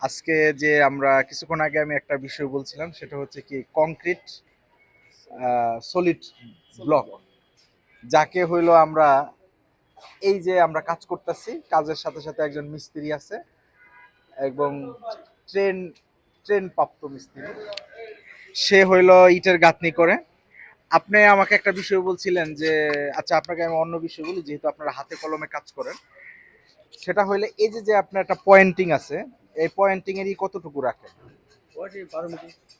আজকে যে আমরা কিছুক্ষণ আগে আমি একটা বিষয় বলছিলাম সেটা হচ্ছে কি কংক্রিট সলিড ব্লক, যাকে হইলো আমরা এই যে আমরা কাজ করতেছি, কাজের সাথে সাথে একজন মিস্ত্রি আছে এবং ট্রেন ট্রেন প্রাপ্ত মিস্ত্রি, সে হইলো ইটের গাঁথনি করে। আপনি আমাকে একটা বিষয় বলছিলেন যে, আচ্ছা আপনাকে আমি অন্য বিষয় বলি, যেহেতু আপনারা হাতে কলমে কাজ করেন, সেটা হইলে এই যে যে আপনার একটা পয়েন্টিং আছে, এই পয়েন্টিং এরই কতটুকু রাখেন?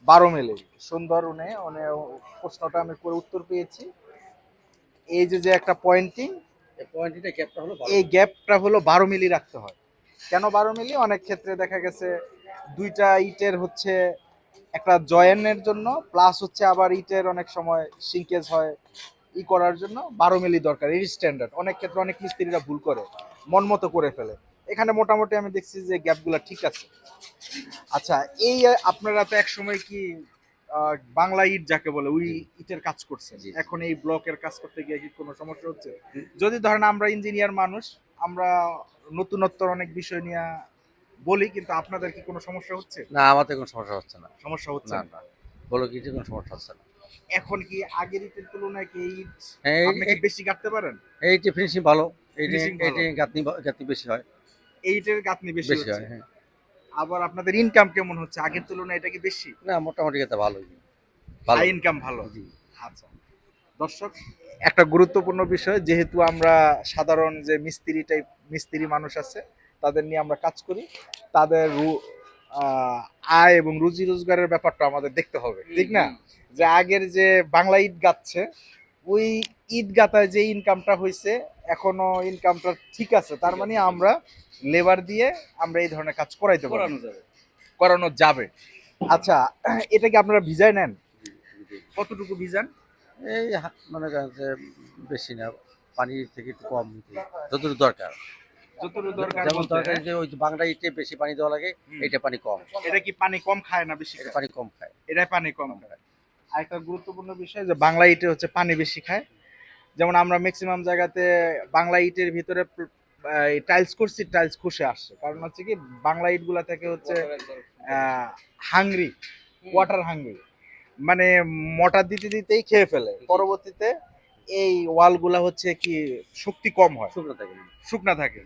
12 মিলি। সুন্দর। উনি উনি প্রশ্নটা আমি করে উত্তর পেয়েছি। এই যে যে একটা পয়েন্টিং, এই গ্যাপটা হলো 12 মিলি রাখতে হয়। কেন 12 মিলি? অনেক ক্ষেত্রে দেখা গেছে দুইটা ইটের হচ্ছে একটা জয়েনের জন্য, প্লাস হচ্ছে আবার ইটের অনেক সময় সিঙ্কেজ হয়, করার জন্য 12 মিলি দরকার। এই স্ট্যান্ডার্ড। অনেক ক্ষেত্রে অনেক মিস্ত্রিরা ভুল করে, মন মতো করে ফেলে। এখানে মোটামুটি আমি দেখছি যে গ্যাপগুলো ঠিক আছে। আচ্ছা, এই আপনারা তো এক সময় কি বাংলা ইট যাকে বলে ওই ইটের কাজ করছেন, এখন এই ব্লকের কাজ করতে গিয়ে কি কোনো সমস্যা হচ্ছে? যদি ধরেন আমরা ইঞ্জিনিয়ার মানুষ, আমরা নতুনত্ব অনেক বিষয় নিয়ে বলি, কিন্তু আপনাদের কি কোনো সমস্যা হচ্ছে? না, আমাদের কোনো সমস্যা হচ্ছে না। সমস্যা হচ্ছে না না? না, বলো কিছু কোনো সমস্যা হচ্ছে না। এখন কি আগের ইটের তুলনায় কি এই ইট হ্যাঁ, আপনি কি বেশি কাটতে পারেন? এইটি ফিনিশিং ভালো। এইটি ফিনিশিং ভালো, এইটি গাঁথনি গাঁথনি বেশি হয়। এই ইটের গাঁথনি বেশি বেশি হচ্ছে। হয়, হ্যাঁ। আবার আপনাদের ইনকাম কেমন হচ্ছে আগের তুলনায়? এটা কি বেশি? না, মোটামুটি গাতে ভালোই। হাই ভালো। ইনকাম, ভালো। জি। আচ্ছা দর্শক, একটা গুরুত্বপূর্ণ বিষয়, যেহেতু আমরা সাধারণ যে মিস্ত্রি টাইপ মিস্ত্রি মানুষ আছে, তাদের নিয়ে আমরা কাজ করি, তাদের আহ, আয় এবং রুজি রোজগারের ব্যাপারটা আমাদের দেখতে হবে, ঠিক না? যে আগের যে বাংলা ইট গাচ্ছে, ওই ইট গাথায় যে ইনকামটা হয়েছে, এখনো ইনকামটা ঠিক আছে, তার মানে আমরা লেবার দিয়ে আমরা এই ধরনের কাজ করাইতে পারি, করানো যাবে। আচ্ছা, এটা কি আপনারা ভিজায় নেন? কতটুকু ভিজান? এই মনে করেন যে বেশি না, পানির থেকে একটু কম দিতে, যতটুকু দরকার। যতটুকু দরকার যেমন বলতে, দরকার যে ওই যে বাংলা ইটে বেশি পানি দেওয়া লাগে, এটা পানি কম। এটা কি পানি কম খায় না বেশি এটা খায়? পানি কম খায়। এটা পানি কম খায়। আরেকটা গুরুত্বপূর্ণ বিষয় যে বাংলা ইটে হচ্ছে পানি বেশি খায়। যেমন আমরা ম্যাক্সিমাম জায়গাতে বাংলা ইটের ভিতরে টাইলস করছি, টাইলস খসে আসছে, কারণ হচ্ছে কি বাংলা ইট গুলা থেকে হচ্ছে হাংরি, ওয়াটার হাংরি, মানে মোটর দিতে দিতেই খেয়ে ফেলে, পরবর্তীতে এই ওয়াল গুলা হচ্ছে কি শক্তি কম হয়, শুকনো থাকে। শুকনা থাকে।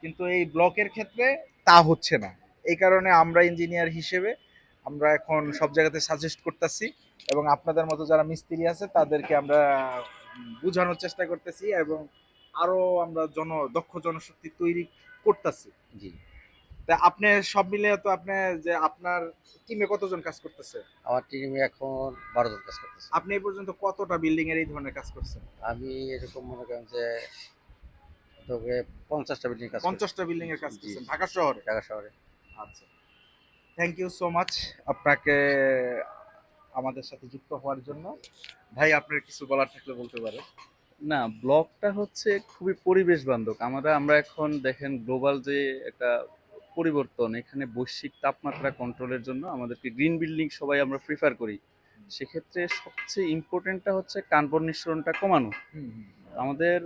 কিন্তু এই ব্লকের ক্ষেত্রে তা হচ্ছে না। এই কারণে আমরা ইঞ্জিনিয়ার হিসেবে আমরা এখন সব জায়গাতে সাজেস্ট করতেছি, এবং আপনাদের মতো যারা মিস্ত্রি আছে তাদেরকে আমরা বোঝানোর চেষ্টা করতেছি, এবং আরো আমরা দক্ষ জনশক্তি তৈরি করতেছি। জি। তা আপনি সব মিলে তো আপনি যে আপনার টিমে কতজন কাজ করতেছে? আমার টিমে এখন 12 জন কাজ করতেছে। আপনি এই পর্যন্ত কতটা বিল্ডিং এর এই ধরনের কাজ করছেন? আমি এরকম মনে করেন যে তোকে 50টা বিল্ডিং কাজ করছি। 50টা বিল্ডিং এর কাজ জি, করছেন ঢাকা শহরে? ঢাকা শহরে। আচ্ছা, থ্যাংক ইউ সো মাচ আপনাকে আমাদের সাথে যুক্ত হওয়ার জন্য। ভাই, আপনার কিছু বলার থাকলে বলতে পারেন। না, ব্লকটা হচ্ছে খুবই পরিবেশ বান্ধব। আমরা আমরা এখন দেখেন গ্লোবাল যে একটা পরিবর্তন, এখানে বৈশ্বিক তাপমাত্রা কন্ট্রোলের জন্য আমাদেরকে গ্রিন বিল্ডিং সবাই আমরা প্রিফার করি। সেক্ষেত্রে সবচেয়ে ইম্পর্টেন্টটা হচ্ছে কার্বন নিঃসরণটা কমানো। আমাদের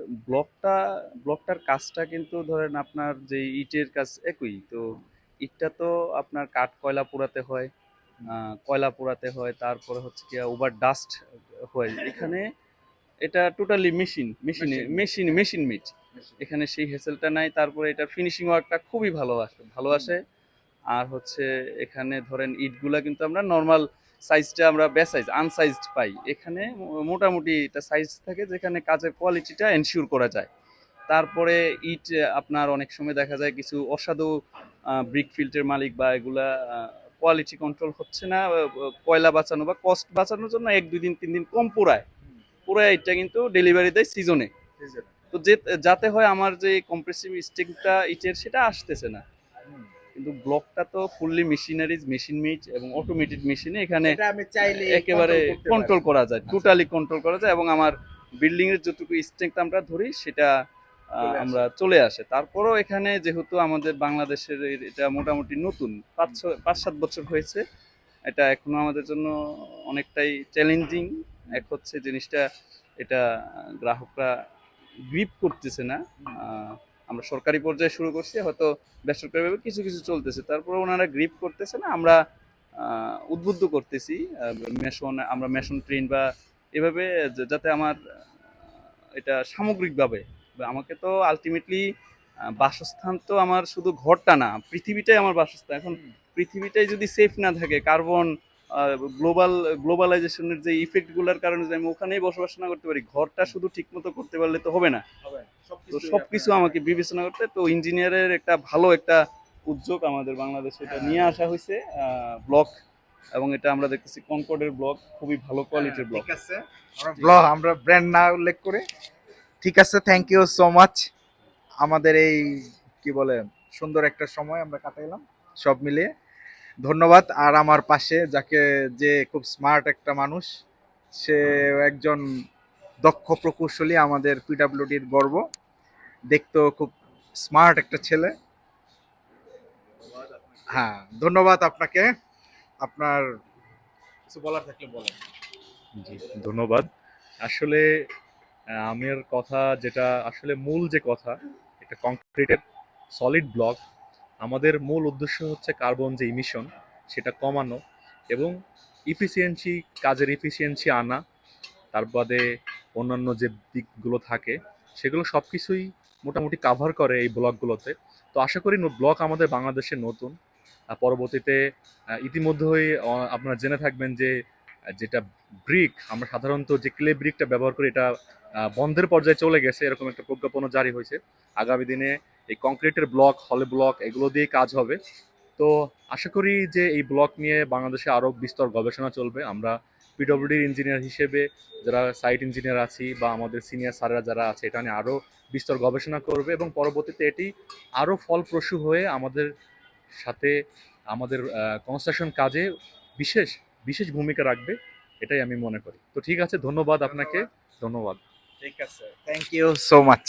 ব্লকটার কাজটা কিন্তু ধরেন আপনার যে ইটের কাজ একই তো। ইটটা তো আপনার কাঠ কয়লা পোড়াতে হয়, কয়লা পোড়াতে হয়, তারপরে হচ্ছে কি ওভার ডাস্ট হয় এখানে। এটা টোটালি মেশিন মেড। এখানে সেই হেসেলটা নাই। তারপরে এটা ফিনিশিং ওয়ার্কটা খুবই ভালো আসে। আর হচ্ছে এখানে ধরেন ইটগুলা কিন্তু আমরা নর্মাল সাইজটা আমরা বেসাইজ আনসাইজড পাই। এখানে মোটামুটি এটা সাইজ থাকে যেখানে কাজের কোয়ালিটিটা এনশিওর করা যায়। তারপরে ইট আপনার অনেক সময় দেখা যায় কিছু অসাধু ব্রিক ফিল্টের মালিক বা এগুলা কোয়ালিটি কন্ট্রোল হচ্ছে না, কয়লা বাঁচানো বা কস্ট বাঁচানোর জন্য 1 2 দিন 3 দিন কম পোড়ায়। পুরো ইটটা কিন্তু ডেলিভারি দেয় সিজনে। তো যাতে হয় আমার যে কম্প্রেসিভ স্টিংটা ইটের সেটা আসতেছে না। কিন্তু ব্লকটা তো ফুললি মেশিন মেড এবং অটোমেটেড মেশিনে এখানে এটা আমি চাইলে একেবারে কন্ট্রোল করা যায়, টোটালি কন্ট্রোল করা যায়। এবং আমার বিল্ডিং এর যতটুকু স্ট্রেংথ আমরা ধরি সেটা আমরা চলে আসে। তারপরেও এখানে যেহেতু আমাদের বাংলাদেশের এটা মোটামুটি নতুন, 5 7 বছর হয়েছে, এটা এখনো আমাদের জন্য অনেকটাই চ্যালেঞ্জিং। এক হচ্ছে জিনিসটা, এটা গ্রাহকরা গ্রিপ করতেছে না। আমরা সরকারি পর্যায়ে শুরু করছি, হয়তো বেসরকারিভাবে কিছু কিছু চলতেছে, তারপরে ওনারা গ্রিপ করতেছে না, আমরা উদ্বুদ্ধ করতেছি আমরা মেশন ট্রেন বা এভাবে যাতে আমার এটা সামগ্রিকভাবে আমাকে তো আলটিমেটলি বাসস্থান তো আমার শুধু ঘরটা না, পৃথিবীটাই আমার বাসস্থান। এখন পৃথিবীটাই যদি সেফ না থাকে, কার্বন গ্লোবালাইজেশনের যে ইফেক্টগুলোর কারণে যদি আমি ওখানেই বসবাস না করতে পারি, ঘরটা শুধু ঠিকমতো করতে পারলে তো হবে না। তো সবকিছু আমাকে বিবেচনা করতে, তো ইঞ্জিনিয়ারের একটা ভালো একটা উদ্যোগ আমাদের বাংলাদেশে এটা নিয়ে আসা হয়েছে ব্লক, এবং এটা আমরা দেখতেছি কনকর্ডের ব্লক, খুবই ভালো কোয়ালিটির ব্লক। ঠিক আছে, আমরা ব্র্যান্ড না উল্লেখ করে, ঠিক আছে, থ্যাংক ইউ সো মাচ। আমাদের এই কি বলে সুন্দর একটা সময় আমরা কাটাইলাম সব মিলিয়ে, ধন্যবাদ। আর আমার পাশে যে খুব স্মার্ট একটা মানুষ, সে একজন দক্ষ প্রকৌশলী, আমাদের পিডাব্লিউডির গর্ব, দেখতেও খুব স্মার্ট একটা ছেলে। হ্যাঁ, ধন্যবাদ আপনাকে। আপনার কিছু বলার থাকলে বলেন। জি, ধন্যবাদ। আসলে আমার কথা যেটা আসলে মূল যে কথা, এটা কংক্রিটের সলিড ব্লক, আমাদের মূল উদ্দেশ্য হচ্ছে কার্বন যে ইমিশন সেটা কমানো এবং কাজের ইফিসিয়েন্সি আনা। তার বাদে অন্যান্য যে দিকগুলো থাকে সেগুলো সব কিছুই মোটামুটি কাভার করে এই ব্লকগুলোতে। তো আশা করি ব্লক আমাদের বাংলাদেশে নতুন, পরবর্তীতে ইতিমধ্যেই আপনারা জেনে থাকবেন যে যেটা ব্রিক, আমরা সাধারণত যে ক্লে ব্রিকটা ব্যবহার করি, এটা বন্ধের পর্যায়ে চলে গেছে, এরকম একটা প্রজ্ঞাপন জারি হয়েছে। আগামী দিনে এই কংক্রিটের ব্লক, হলে ব্লক, এগুলো দিয়ে কাজ হবে। তো আশা করি যে এই ব্লক নিয়ে বাংলাদেশে আরও বিস্তর গবেষণা চলবে। আমরা পিডব্লিউডির ইঞ্জিনিয়ার হিসেবে যারা সাইট ইঞ্জিনিয়ার আছি বা আমাদের সিনিয়র স্যাররা যারা আছে, এটা নিয়ে আরও বিস্তর গবেষণা করবে এবং পরবর্তীতে এটি আরও ফলপ্রসূ হয়ে আমাদের সাথে আমাদের কনস্ট্রাকশন কাজে বিশেষ বিশেষ ভূমিকা রাখবে, এটাই আমি মনে করি। তো ঠিক আছে, ধন্যবাদ আপনাকে, ধন্যবাদ। ঠিক আছে, থ্যাংক ইউ সো মাচ।